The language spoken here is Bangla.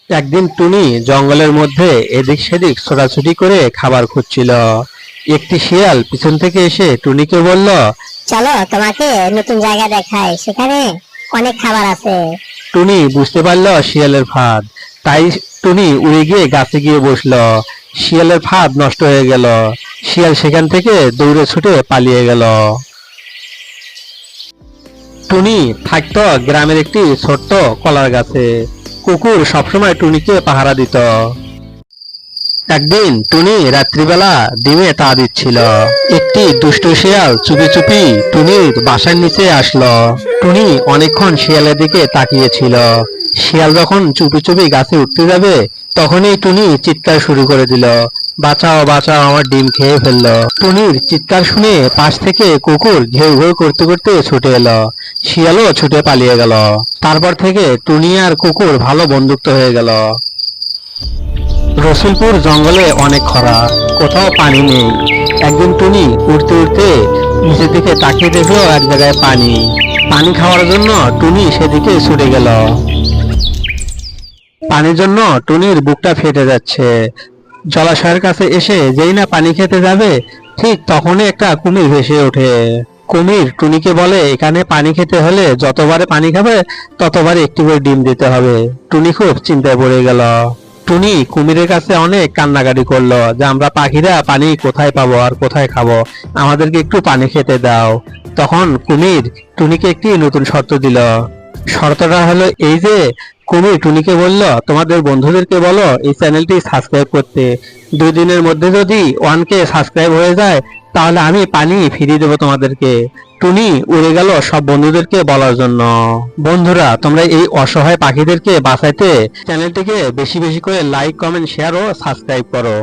একদিন টুনি জঙ্গলের মধ্যে এদিক সেদিক ছোটাছুটি করে খাবার খুঁজছিল। একটি শিয়াল পিছন থেকে এসে টুনিকে বলল, চলো তোমাকে নতুন জায়গা দেখাই, সেখানে অনেক খাবার আছে। টুনি বুঝতে পারল শিয়ালের ফাঁদ। তাই টুনি উড়ে গিয়ে গাছে গিয়ে বসলো। শিয়ালের ফাঁদ নষ্ট হয়ে গেল। শিয়াল সেখান থেকে দৌড়ে ছুটে পালিয়ে গেল। টুনি থাকতো গ্রামের একটি ছোট্ট কলার গাছে। কুকুর সবসময় টুনিকে পাহারা দিত। একদিন টুনি রাত্রিবেলা ডিমে তা দিচ্ছিল। একটি দুষ্ট শিয়াল চুপি চুপি টুনির বাসার নিচে আসলো। টুনি অনেকক্ষণ শিয়ালের দিকে তাকিয়েছিল। শিয়াল যখন চুপি চুপি গাছে উঠতে যাবে, তখনই টুনি চিৎকার শুরু করে দিল, বাঁচাও বাঁচাও, আমার ডিম খেয়ে ফেললো। টুনির চিৎকার শুনে পাশ থেকে কুকুর ঘেউ ঘেউ করতে করতে ছুটে এলো। শিয়ালও ছুটে পালিয়ে গেল। তারপর থেকে টুনি আর কুকুর ভালো বন্ধুত্ব হয়ে গেল। রসুলপুর জঙ্গলে অনেক খরা, কোথাও পানি নেই। একদিন টুনি উড়তে উড়তে নিচের দিকে তাকিয়ে দেখলো এক জায়গায় পানি। পানি খাওয়ার জন্য টুনি সেদিকে ছুটে গেল। পানির জন্য টুনির বুকটা ফেটে যাচ্ছে। জলাশয়ের কাছে এসে যেই না পানি খেতে যাবে, ঠিক তখনই একটা কুমির ভেসে ওঠে। কুমির টুনিকে বলে, এখানে পানি খেতে হলে যতবারে পানি খাবে ততবারে একটি করে ডিম দিতে হবে। টুনি খুব চিন্তায় পড়ে গেল। টুনি কুমিরের কাছে অনেক কান্নাকাটি করলো যে আমরা পাখিরা পানি কোথায় পাবো আর কোথায় খাবো, আমাদেরকে একটু পানি খেতে দাও। তখন কুমির টুনিকে একটি নতুন শর্ত দিল। শর্তটা হলো এই যে, কুমির টুনিকে বলল, তোমাদের বন্ধুদেরকে বলো এই চ্যানেলটি সাবস্ক্রাইব করতে। 2 দিনের মধ্যে যদি 1K সাবস্ক্রাইব হয়ে যায়, তাহলে আমি পানি ফিরিয়ে দেবো তোমাদেরকে। টুনি উড়ে গেল সব বন্ধুদেরকে বলার জন্য। বন্ধুরা, তোমরা এই অসহায় পাখিদেরকে বাঁচাইতে চ্যানেলটিকে বেশি বেশি করে লাইক, কমেন্ট, শেয়ার ও সাবস্ক্রাইব করো।